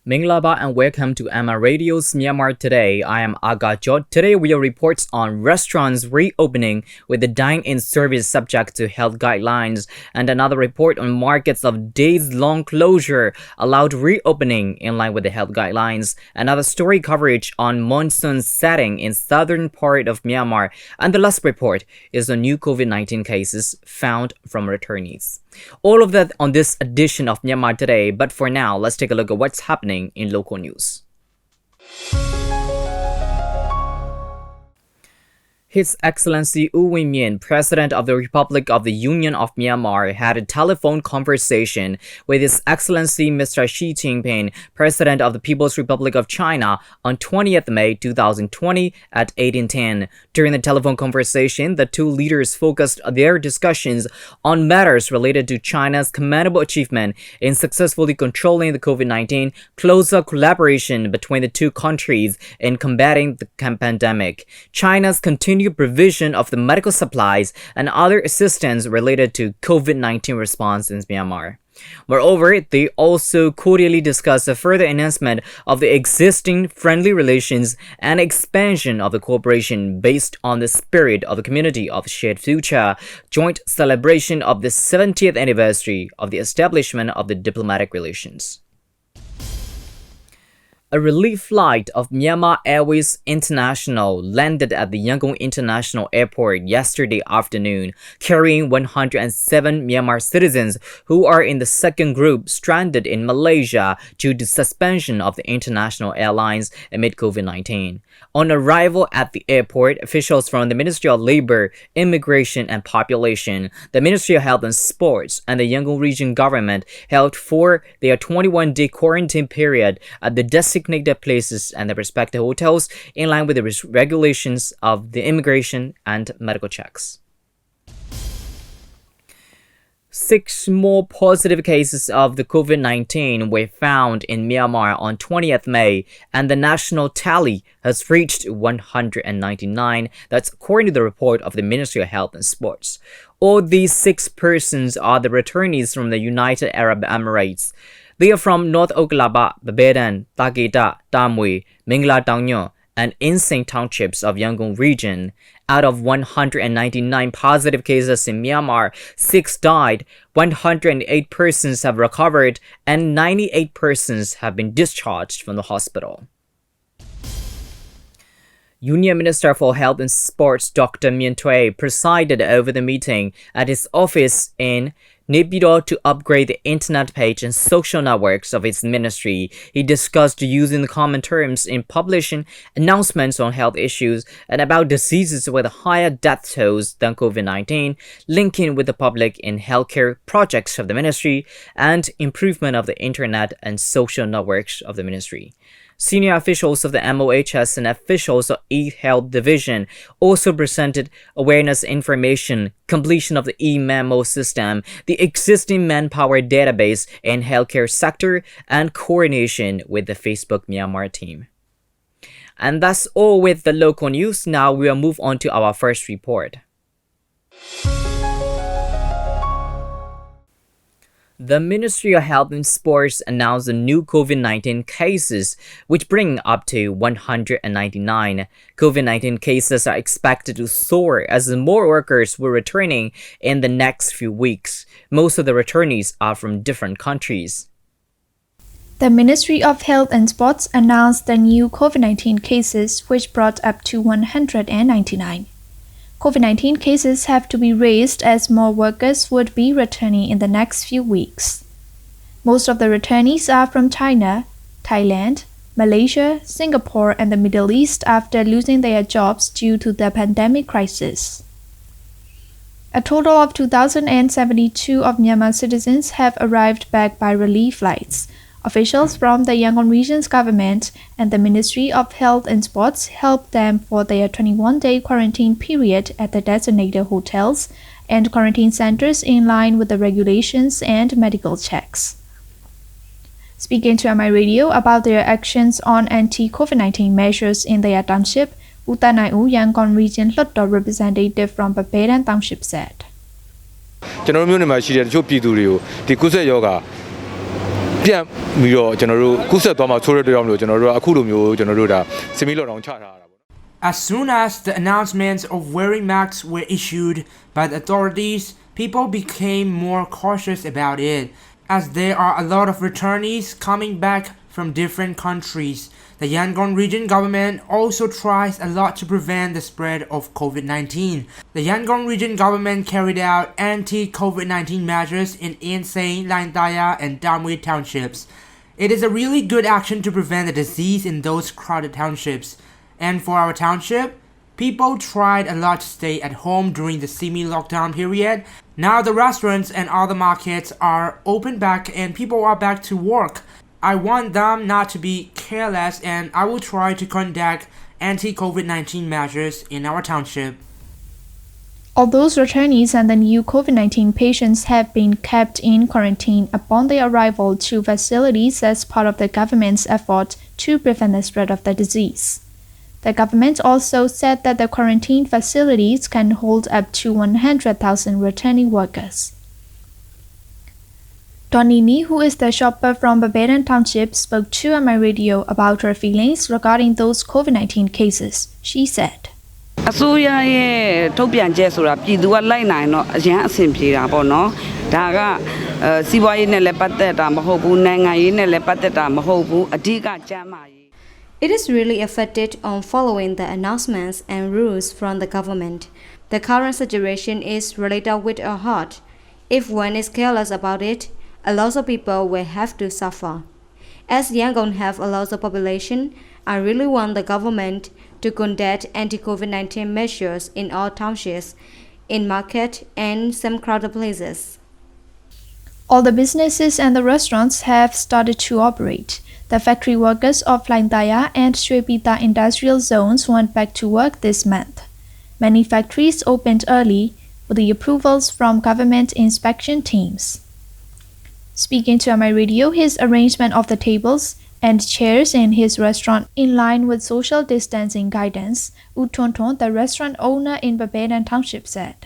Minglaba and welcome to Myanmar Radio's Myanmar Today. I am Aga Jot. Today we have reports on restaurants reopening with the dine-in service subject to health guidelines, and another report on markets of days-long closure allowed reopening in line with the health guidelines. Another story coverage on monsoon setting in southern part of Myanmar, and the last report is on new COVID-19 cases found from returnees. All of that on this edition of Myanmar Today, but for now, let's take a look at what's happening in local news. His Excellency U Win Myint, President of the Republic of the Union of Myanmar, had a telephone conversation with His Excellency Mr. Xi Jinping, President of the People's Republic of China, on 20th May 2020 at 1810. During the telephone conversation, the two leaders focused their discussions on matters related to China's commendable achievement in successfully controlling the COVID-19, closer collaboration between the two countries in combating the pandemic, China's continued provision of the medical supplies and other assistance related to COVID-19 response in Myanmar. Moreover, they also cordially discussed the further enhancement of the existing friendly relations and expansion of the cooperation based on the spirit of the community of shared future, joint celebration of the 70th anniversary of the establishment of the diplomatic relations. A relief flight of Myanmar Airways International landed at the Yangon International Airport yesterday afternoon, carrying 107 Myanmar citizens who are in the second group stranded in Malaysia due to suspension of the international airlines amid COVID-19. On arrival at the airport, officials from the Ministry of Labour, Immigration and Population, the Ministry of Health and Sports, and the Yangon Region government held for their 21-day quarantine period at the designated places and the respective hotels in line with the regulations of the immigration and medical checks. 6 more positive cases of the COVID-19 were found in Myanmar on 20th May, and the national tally has reached 199. That's according to the report of the Ministry of Health and Sports. All these 6 persons are the returnees from the United Arab Emirates. They are from North Oklaba, Babedan, Taketa, Tamwe, Mingla Taunyo, and Sein townships of Yangon region. Out of 199 positive cases in Myanmar, 6 died, 108 persons have recovered, and 98 persons have been discharged from the hospital. Union Minister for Health and Sports Dr. Myanmar Today presided over the meeting at his office in Naypyidaw to upgrade the internet page and social networks of its ministry. He discussed using the common terms in publishing announcements on health issues and about diseases with higher death tolls than COVID-19, linking with the public in healthcare projects of the ministry, and improvement of the internet and social networks of the ministry. Senior officials of the MOHS and officials of e-health division also presented awareness information, completion of the e-memo system, the existing manpower database in healthcare sector, and coordination with the Facebook Myanmar team. And that's all with the local news. Now we'll move on to our first report. The Ministry of Health and Sports announced the new COVID-19 cases, which bring up to 199. COVID-19 cases are expected to soar as more workers were returning in the next few weeks. Most of the returnees are from different countries. The Ministry of Health and Sports announced the new COVID-19 cases, which brought up to 199. COVID-19 cases have to be raised as more workers would be returning in the next few weeks. Most of the returnees are from China, Thailand, Malaysia, Singapore, and the Middle East after losing their jobs due to the pandemic crisis. A total of 2,072 of Myanmar citizens have arrived back by relief flights. Officials from the Yangon Region's government and the Ministry of Health and Sports helped them for their 21-day quarantine period at the designated hotels and quarantine centers in line with the regulations and medical checks. Speaking to Myanmar Radio about their actions on anti-COVID-19 measures in their township, Utanai U, Yangon Region Lotto representative from Babedan Township said. ပြန့်ပြီးတော့ကျွန်တော်တို့ကူးဆက်သွားမှာဆိုတဲ့တရားမလို့ကျွန်တော်တို့ကအခုလိုမျိုးကျွန်တော်တို့ဒါစမီလော့ဒေါင်းချထားတာပေါ့ As soon as the announcements of wearing masks were issued by the authorities, people became more cautious about it, as there are a lot of returnees coming back from different countries. The Yangon region government also tries a lot to prevent the spread of COVID-19. The Yangon region government carried out anti-COVID-19 measures in Sein, Laintaya, and Damui townships. It is a really good action to prevent the disease in those crowded townships. And for our township, people tried a lot to stay at home during the semi-lockdown period. Now the restaurants and other markets are open back and people are back to work. I want them not to be careless and I will try to conduct anti-COVID-19 measures in our township. All those returnees and the new COVID-19 patients have been kept in quarantine upon their arrival to facilities as part of the government's effort to prevent the spread of the disease. The government also said that the quarantine facilities can hold up to 100,000 returning workers. Donini, who is the shopper from Babadan Township, spoke to my radio about her feelings regarding those COVID-19 cases. She said, အစိုးရရဲ့ထုတ်ပြန်ချက်ဆိုတာပြည်သူကလိုက်နိုင်တော့အရင်အဆင်ပြေတာပေါ့နော်ဒါကစီးပွားရေးနဲ့လည်းပတ်သက်တာမဟုတ်ဘူးနိုင်ငံရေးနဲ့လည်းပတ်သက်တာမဟုတ်ဘူးအဓိကကျန်းမာရေး It is really affected on following the announcements and rules from the government. The current situation is related with a heart. If one is careless about it, a lot of people will have to suffer. As Yangon have a lot of population, I really want the government to conduct anti-COVID-19 measures in all townships, in market and some crowded places. All the businesses and the restaurants have started to operate. The factory workers of Laintaya and Shuepita industrial zones went back to work this month. Many factories opened early with the approvals from government inspection teams. Speaking to my radio, his arrangement of the tables and chairs in his restaurant in line with social distancing guidance, U Tonton, the restaurant owner in Babadan Township, said.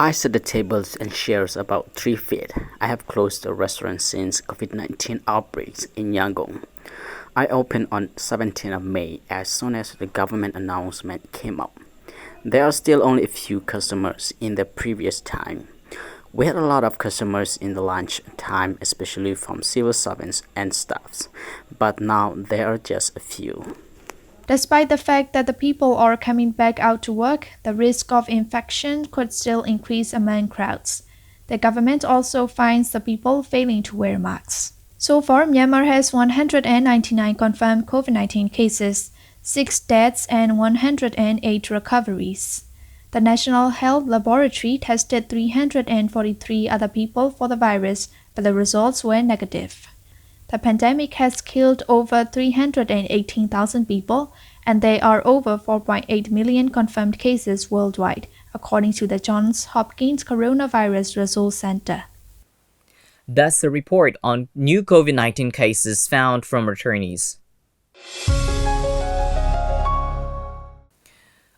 I set the tables and chairs about 3 feet. I have closed the restaurant since COVID-19 outbreaks in Yangon. I opened on 17th of May as soon as the government announcement came up. There are still only a few customers in the previous time. We had a lot of customers in the lunch time, especially from civil servants and staffs, but now there are just a few. Despite the fact that the people are coming back out to work, the risk of infection could still increase among crowds. The government also finds the people failing to wear masks. So far, Myanmar has 199 confirmed COVID-19 cases, 6 deaths and 108 recoveries. The National Health Laboratory tested 343 other people for the virus, but the results were negative. The pandemic has killed over 318,000 people, and there are over 4.8 million confirmed cases worldwide, according to the Johns Hopkins Coronavirus Resource Center. That's the report on new COVID-19 cases found from returnees.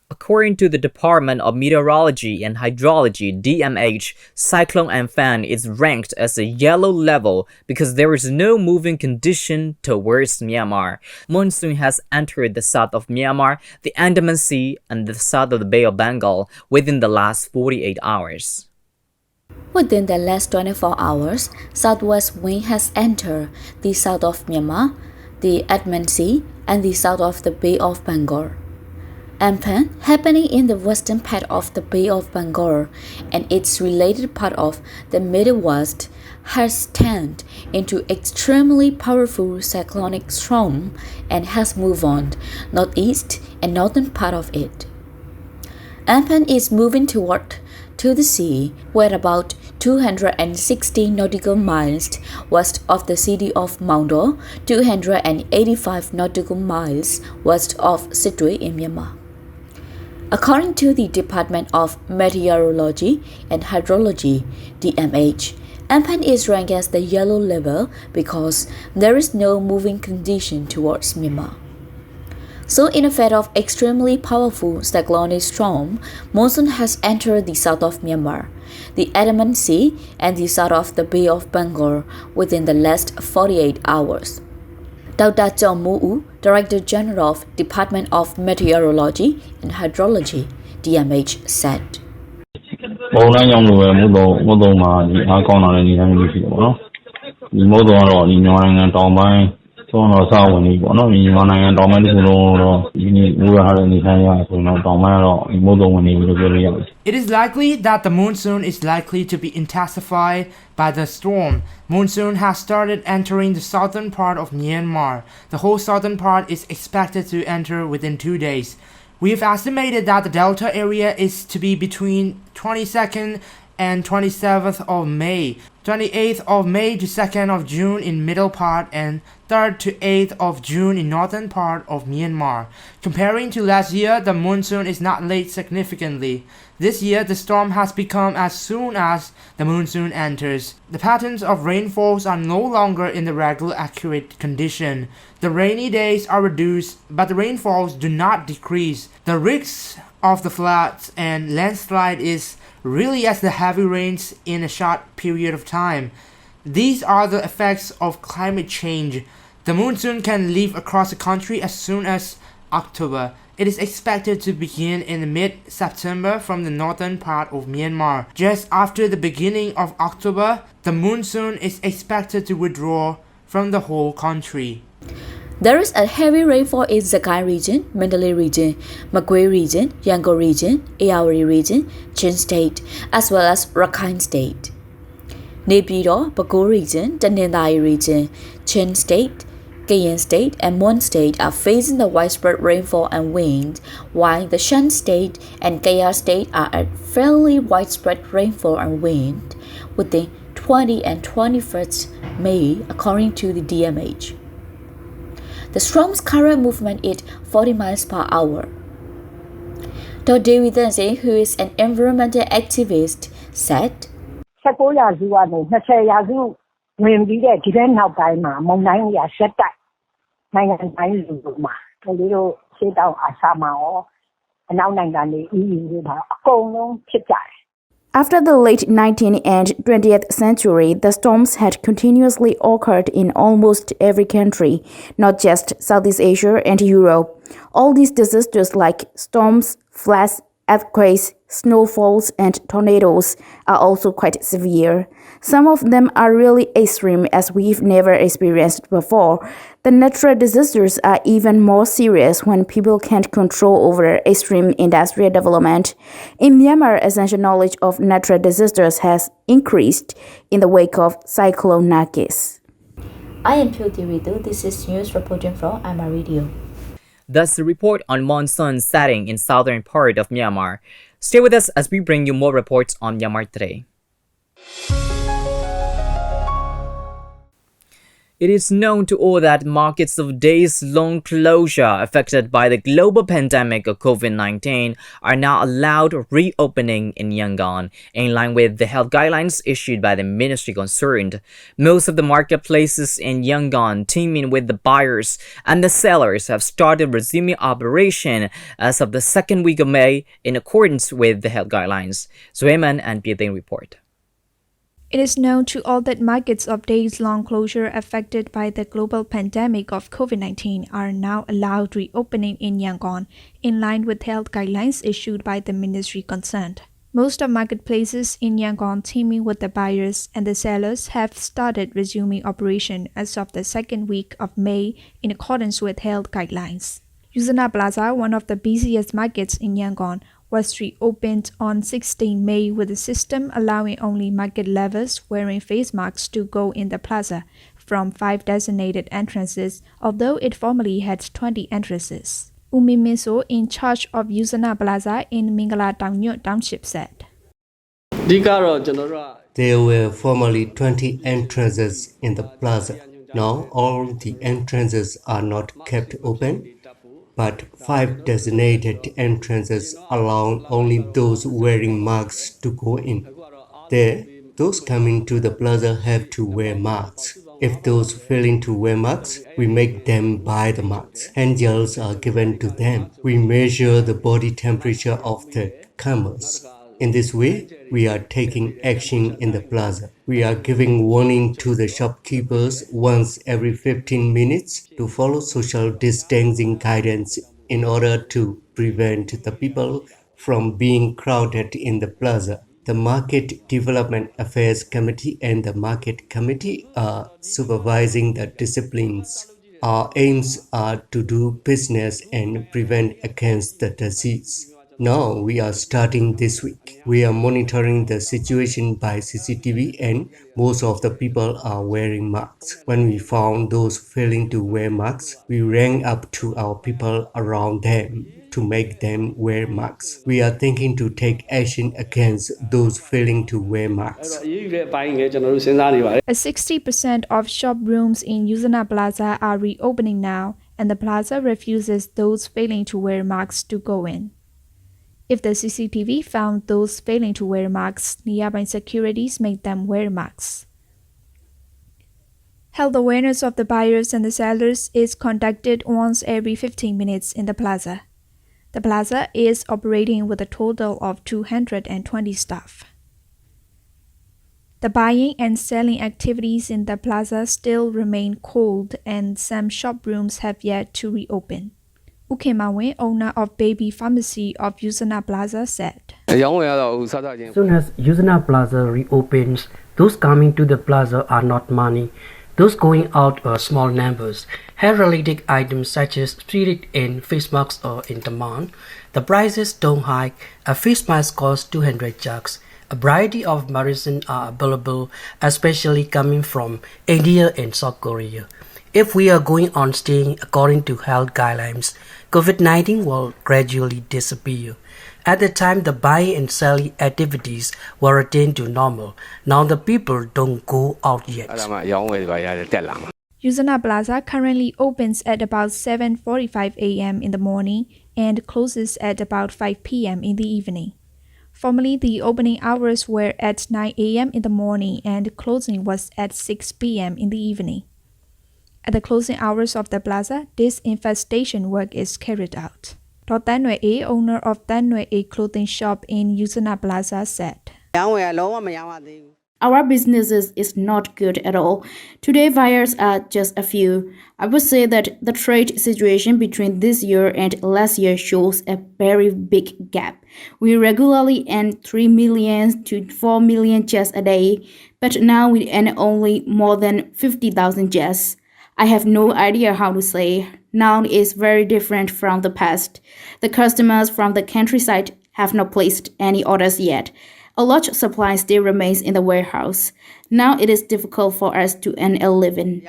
According to the Department of Meteorology and Hydrology, DMH, Cyclone Amphan is ranked as a yellow level because there is no moving condition towards Myanmar. Monsoon has entered the south of Myanmar, the Andaman Sea, and the south of the Bay of Bengal within the last 48 hours. Within the last 24 hours, southwest wind has entered the south of Myanmar, the Andaman Sea, and the south of the Bay of Bengal. Amphan, happening in the western part of the Bay of Bengal and its related part of the Middle West, has turned into extremely powerful cyclonic storm and has moved on northeast and northern part of it. Amphan is moving toward to the sea, where about 260 nautical miles west of the city of Maundo, 285 nautical miles west of Sittwe in Myanmar. According to the Department of Meteorology and Hydrology, DMH, Amphan is ranked as the yellow level because there is no moving condition towards Myanmar. So, in a fate of extremely powerful cyclonic storm, monsoon has entered the south of Myanmar, the Andaman Sea, and the south of the Bay of Bengal within the last 48 hours. Dr. Chong Mu, Director General of Department of Meteorology and Hydrology, DMH, said. မုန်တိုင်းကြောင့်လို့ပဲမုတ်သုံမှာဒီအားကောင်းလာတဲ့နေရာမျိုးရှိတယ်ပေါ့နော်ဒီမုတ်သုံကတော့ဒီမြန်မာနိုင်ငံတောင်ပိုင်းသုံးတော့စဝင်နေပေါ့နော်ဒီမြန်မာနိုင်ငံတောင်ပိုင်းတစ်ခုလုံးတော့ဒီနေ့မိုးရတဲ့နေထိုင်ရဆိုတော့တောင်ပိုင်းကတော့ဒီမုတ်သုံဝင်နေပြီလို့ပြောလို့ရတယ် It is likely that the monsoon is likely to be intensified by the storm. Monsoon has started entering the southern part of Myanmar. The whole southern part is expected to enter within 2 days. We've estimated that the delta area is to be between 22nd and 27th of May, 28th of May to 2nd of June in middle part, and 3rd to 8th of June in northern part of Myanmar. Comparing to last year, the monsoon is not late significantly. This year, the storm has become as soon as the monsoon enters. The patterns of rainfalls are no longer in the regular accurate condition. The rainy days are reduced, but the rainfalls do not decrease. The risk of the floods and landslide is really as the heavy rains in a short period of time. These are the effects of climate change. The monsoon can leave across the country as soon as October. It is expected to begin in mid-September from the northern part of Myanmar. Just after the beginning of October, the monsoon is expected to withdraw from the whole country. There is a heavy rainfall in Sein region, Mandalay region, Magway region, Yangon region, Ayawari region, Chin state, as well as Rakhine state. Naypyidaw, Bago region, Tendai region, Chin state, Kayin state, and Mon state are facing the widespread rainfall and wind, while the Shan state and Kaya state are at fairly widespread rainfall and wind within 20 and 21st May, according to the DMH. The storm's current movement is 40 miles per hour. Dr. David Thein, who is an environmental activist, said, 19ရာစုကနေ20ရာစုဝင်ပြီးတဲ့ဒီတဲ့နောက်ပိုင်းမှာမုန်တိုင်းကြီးဆက်တိုက်နိုင်ငံတိုင်းလူမှာကလေးတို့ရှေ့တောင်အာရှမှာရောအနောက်နိုင်ငံတွေ EU တွေပါအကုန်လုံးဖြစ်ကြတယ် After the late 19th and 20th century, the storms had continuously occurred in almost every country, not just Southeast Asia and Europe. All these disasters like storms, floods, earthquakes, snowfalls, and tornadoes are also quite severe. Some of them are really extreme as we've never experienced before. The natural disasters are even more serious when people can't control over extreme industrial development. In Myanmar, essential knowledge of natural disasters has increased in the wake of Cyclone Nargis. I am Pyothi Ritu. This is news reporting from Myanmar Radio. That's the report on monsoon setting in southern part of Myanmar. Stay with us as we bring you more reports on Myanmar Today. It is known to all that markets of days-long closure affected by the global pandemic of COVID-19 are now allowed reopening in Yangon, in line with the health guidelines issued by the ministry concerned. Most of the marketplaces in Yangon, teeming with the buyers and the sellers, have started resuming operation as of the second week of May in accordance with the health guidelines. Zueman and Thein report. It is known to all that markets of days-long closure affected by the global pandemic of COVID-19 are now allowed reopening in Yangon, in line with health guidelines issued by the ministry concerned. Most of marketplaces in Yangon, teeming with the buyers and the sellers, have started resuming operation as of the second week of May in accordance with health guidelines. Yuzana Plaza, one of the busiest markets in Yangon, was reopened on 16 May with a system allowing only market lovers wearing face masks to go in the plaza from 5 designated entrances, although it formerly had 20 entrances. Umi Miso, in charge of Yuzana Plaza in Mingala Township, said, There were formerly 20 entrances in the plaza. Now all the entrances are not kept open, but 5 designated entrances allow only those wearing masks to go in. There, those coming to the plaza have to wear masks. If those failing to wear masks, we make them buy the masks. Hand gels are given to them. We measure the body temperature of the comers. In this way, we are taking action in the plaza. We are giving warning to the shopkeepers once every 15 minutes to follow social distancing guidance in order to prevent the people from being crowded in the plaza. The Market Development Affairs Committee and the Market Committee are supervising the disciplines. Our aims are to do business and prevent against the disease. Now we are starting this week. We are monitoring the situation by CCTV and most of the people are wearing masks. When we found those failing to wear masks, we rang up to our people around them to make them wear masks. We are thinking to take action against those failing to wear masks. A 60% of shop rooms in Yuzana Plaza are reopening now, and the plaza refuses those failing to wear masks to go in. If the CCTV found those failing to wear masks, nearby securities made them wear masks. Health awareness of the buyers and the sellers is conducted once every 15 minutes in the plaza. The plaza is operating with a total of 220 staff. The buying and selling activities in the plaza still remain cold and some shop rooms have yet to reopen. Ukemawe, owner of Baby Pharmacy of Yuzana Plaza, said, As soon as Yuzana Plaza reopens, those coming to the plaza are not money. Those going out are small numbers. Hair-related items such as treated in face masks are in demand. The prices don't hike. A face mask costs 200 jugs. A variety of medicines are available, especially coming from India and South Korea. If we are going on staying according to health guidelines, COVID-19 will gradually disappear. At the time, the buying and selling activities were returned to normal. Now the people don't go out yet. Yuzana Plaza currently opens at about 7:45 a.m. in the morning and closes at about 5 p.m. in the evening. Formerly, the opening hours were at 9 a.m. in the morning and closing was at 6 p.m. in the evening. At the closing hours of the plaza, disinfestation work is carried out. Thein, owner of Thein clothing shop in Yuzana Plaza, said, Our businesses is not good at all. Today buyers are just a few. I would say that the trade situation between this year and last year shows a very big gap. We regularly earn 3 million to 4 million just a day, but now we earn only more than 50,000 just. I have no idea how to say. Now it's very different from the past. The customers from the countryside have not placed any orders yet. A large supply still remains in the warehouse. Now it is difficult for us to earn a living.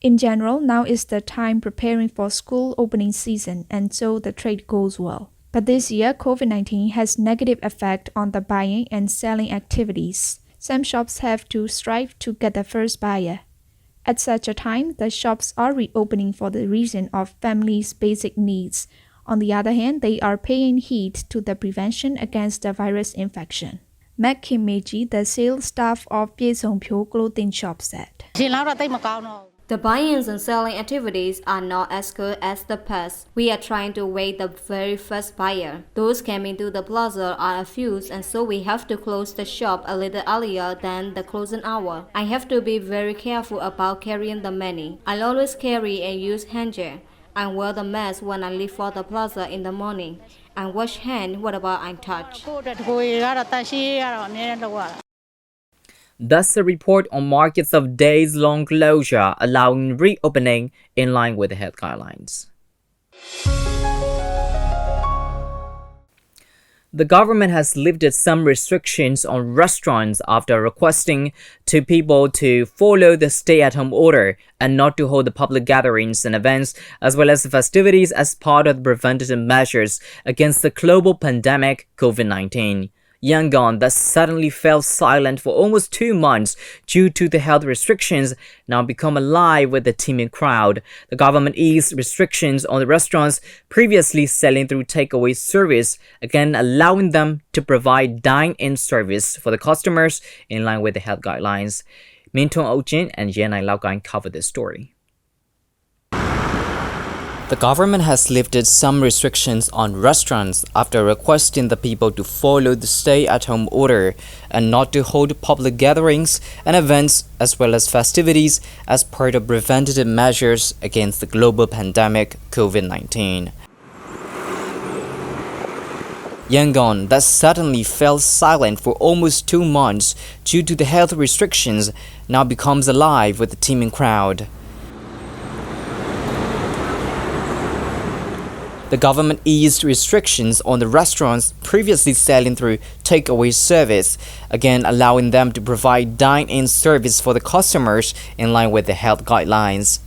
In general, now is the time preparing for school opening season, and so the trade goes well. But this year, COVID-19 has negative effect on the buying and selling activities. Some shops have to strive to get the first buyer. At such a time, the shops are reopening for the reason of families' basic needs. On the other hand, they are paying heed to the prevention against the virus infection. Matt Kimeji, the sales staff of Pyeongpyo clothing shop, said, The buying and selling activities are not as good as the past. We are trying to wait the very first buyer. Those coming to the plaza are a few, and so we have to close the shop a little earlier than the closing hour. I have to be very careful about carrying the money. I always carry and use hand gel. I wear the mask when I leave for the plaza in the morning. I wash hands whenever I touch. Thus, a report on markets of days-long closure allowing reopening in line with the health guidelines. The government has lifted some restrictions on restaurants after requesting to people to follow the stay-at-home order and not to hold the public gatherings and events as well as festivities as part of the preventative measures against the global pandemic COVID-19. Yangon that suddenly fell silent for almost 2 months due to the health restrictions now become alive with the teeming crowd. The government eased restrictions on the restaurants previously selling through takeaway service, again allowing them to provide dine-in service for the customers in line with the health guidelines. Mintong Ochin and Yanai Laogain cover this story. The government has lifted some restrictions on restaurants after requesting the people to follow the stay-at-home order and not to hold public gatherings and events as well as festivities as part of preventative measures against the global pandemic COVID-19. Yangon, that suddenly fell silent for almost 2 months due to the health restrictions, now becomes alive with a teeming crowd. The government eased restrictions on the restaurants previously selling through takeaway service, again allowing them to provide dine-in service for the customers in line with the health guidelines.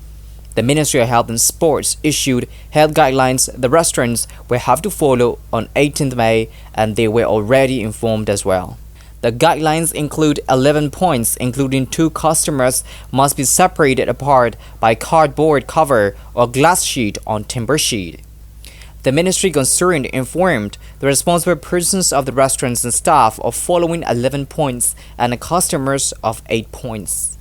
The Ministry of Health and Sports issued health guidelines the restaurants will have to follow on 18th May, and they were already informed as well. The guidelines include 11 points, including 2 customers must be separated apart by cardboard cover or glass sheet on timber sheet. The ministry concerned informed the responsible persons of the restaurants and staff of following 11 points and the customers of 8 points.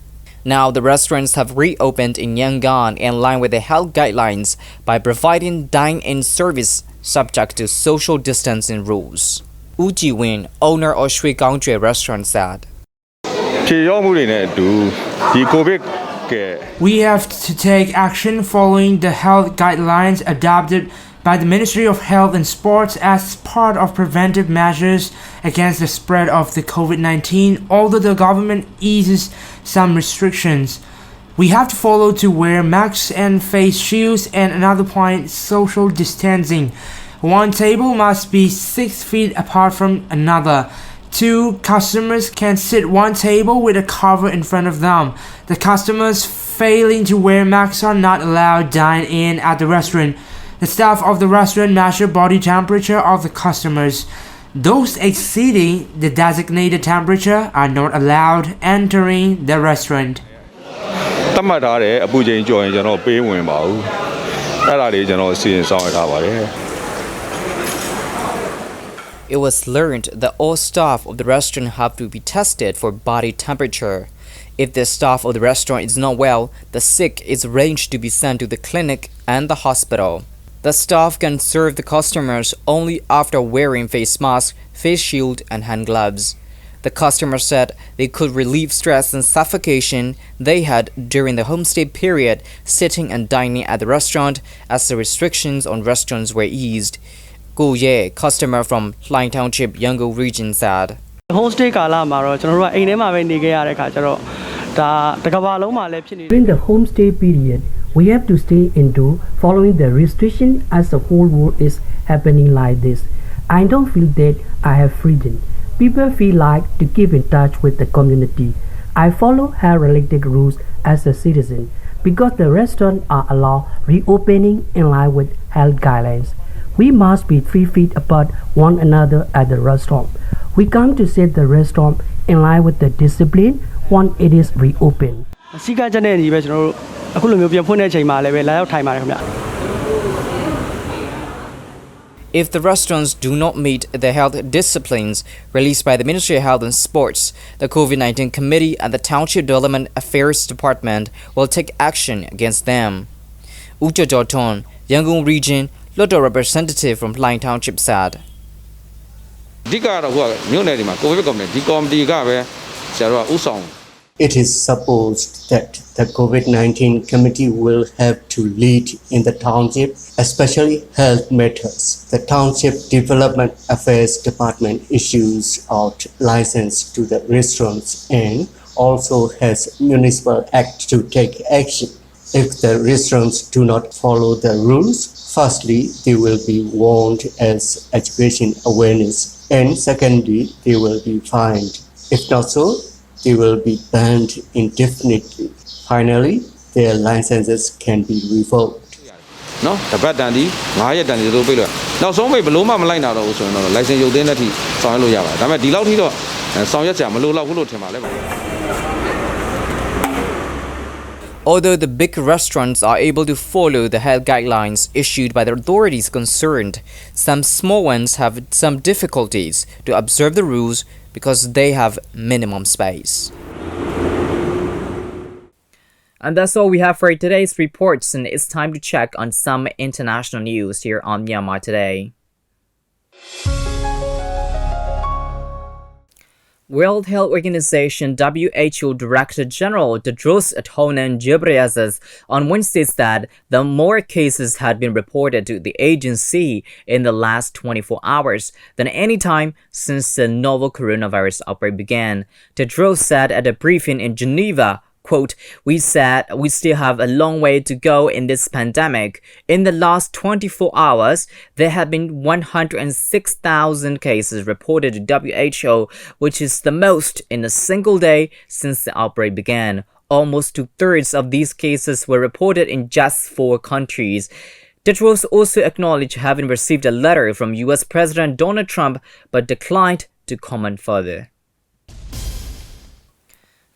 Now the restaurants have reopened in Yangon in line with the health guidelines by providing dine-in service subject to social distancing rules. Wu Jiwin, owner of Shui Gangzhui restaurant, said, We have to take action following the health guidelines adopted by the Ministry of Health and Sports as part of preventive measures against the spread of the COVID-19, although the government eases some restrictions. We have to follow to wear masks and face shields, and another point, social distancing. One table must be 6 feet apart from another. 2 customers can sit one table with a cover in front of them. The customers failing to wear masks are not allowed dine-in at the restaurant. The staff of the restaurant measure body temperature of the customers. Those exceeding the designated temperature are not allowed entering the restaurant. It was learned that all staff of the restaurant have to be tested for body temperature. If the staff of the restaurant is not well, the sick is arranged to be sent to the clinic and the hospital. The staff can serve the customers only after wearing face masks, face shield, and hand gloves. The customer said they could relieve stress and suffocation they had during the homestay period sitting and dining at the restaurant as the restrictions on restaurants were eased. Gu Ye, customer from Thein Township, Yangon region, said, Homestay ကာလမှာတော့ကျွန်တော်တို့ကအိမ်ထဲမှာပဲနေခဲ့ရတဲ့ခါကျတော့ဒါတစ်ကမ္ဘာလုံးမှာလည်းဖြစ်နေ During the homestay period, we have to stay indoor following the restriction as the whole world is happening like this. I don't feel that I have freedom. People feel like to keep in touch with the community. I follow health-related rules as a citizen because the restaurants are allowed reopening in line with health guidelines. We must be 3 feet apart one another at the restaurant. We come to set the restaurant in line with the discipline once it is reopened. စီကချက်နဲ့ညီပဲကျွန်တော်တို့အခုလိုမျိုးပြန်ဖွင့်တဲ့အချိန်မှာလည်းပဲလာရောက်ထိုင်ပါတယ်ခင်ဗျ If the restaurants do not meet the health disciplines released by the Ministry of Health and Sports, the COVID-19 Committee and the Township Development Affairs Department will take action against them. Ucha Joton, Yangon region, Lotto representative from Thein Township, said, It is supposed that the COVID-19 committee will have to lead in the township, especially health matters. The Township Development Affairs Department issues out license to the restaurants and also has municipal act to take action. If the restaurants do not follow the rules, firstly, they will be warned as education awareness, and secondly, they will be fined. If not so, they will be banned indefinitely. Finally, their licenses can be revoked. No, the bad dandy, my dandy, now some way below my line out also, license you then that he saw Loyava. I'm a deal out here and saw Yamalola Hulu. Although the big restaurants are able to follow the health guidelines issued by the authorities concerned, some small ones have some difficulties to observe the rules because they have minimum space. And that's all we have for today's reports, and it's time to check on some international news here on Myanmar Today. World Health Organization WHO Director General Tedros Adhanom Ghebreyesus on Wednesday said that more cases had been reported to the agency in the last 24 hours than any time since the novel coronavirus outbreak began. Tedros said at a briefing in Geneva, quote, we said we still have a long way to go in this pandemic. In the last 24 hours, there have been 106,000 cases reported to WHO, which is the most in a single day since the outbreak began. Almost 2/3 of these cases were reported in just 4 countries. Tedros also acknowledged having received a letter from US President Donald Trump, but declined to comment further.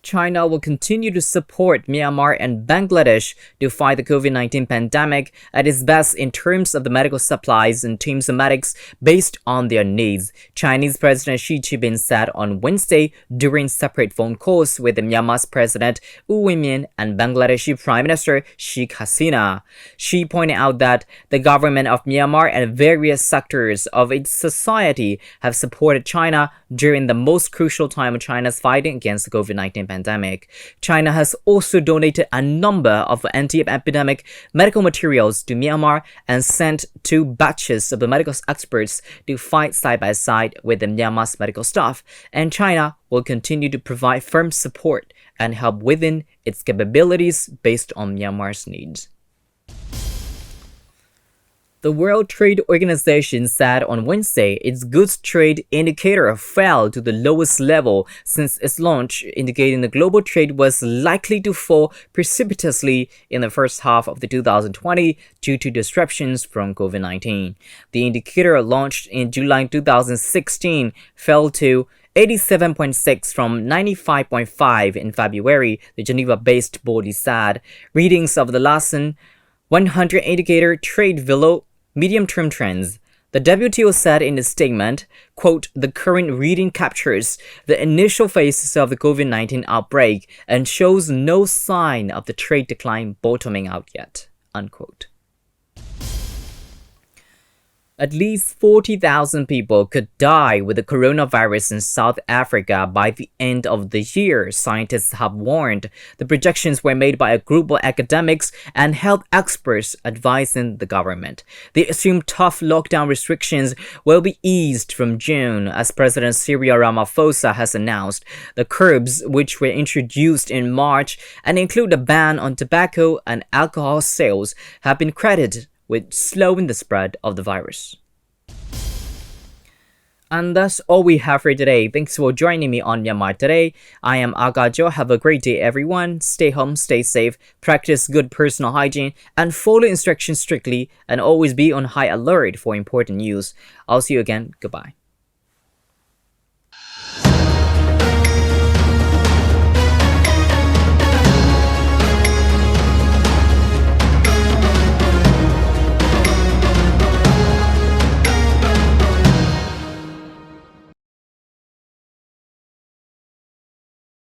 China will continue to support Myanmar and Bangladesh to fight the COVID-19 pandemic at its best in terms of the medical supplies and teams of medics based on their needs, Chinese President Xi Jinping said on Wednesday during separate phone calls with Myanmar's President U Win Myint and Bangladeshi Prime Minister Sheikh Hasina. Xi pointed out that the government of Myanmar and various sectors of its society have supported China during the most crucial time of China's fighting against the COVID-19 pandemic. China has also donated a number of anti-epidemic medical materials to Myanmar and sent 2 batches of the medical experts to fight side by side with the Myanmar's medical staff. And China will continue to provide firm support and help within its capabilities based on Myanmar's needs. The World Trade Organization said on Wednesday its goods trade indicator fell to the lowest level since its launch, indicating the global trade was likely to fall precipitously in the first half of 2020 due to disruptions from COVID-19. The indicator launched in July 2016 fell to 87.6 from 95.5 in February, the Geneva-based body said. Readings of the last 100 indicator trade below medium-term trends. The WTO said in a statement, quote, the current reading captures the initial phases of the COVID-19 outbreak and shows no sign of the trade decline bottoming out yet, unquote. At least 40,000 people could die with the coronavirus in South Africa by the end of the year, scientists have warned. The projections were made by a group of academics and health experts advising the government. They assume tough lockdown restrictions will be eased from June, as President Cyril Ramaphosa has announced. The curbs, which were introduced in March and include a ban on tobacco and alcohol sales, have been credited with slowing the spread of the virus. And that's all we have for today. Thanks for joining me on Myanmar Today. I am Agajo. Have a great day, everyone. Stay home, stay safe, practice good personal hygiene, and follow instructions strictly, and always be on high alert for important news. I'll see you again. Goodbye.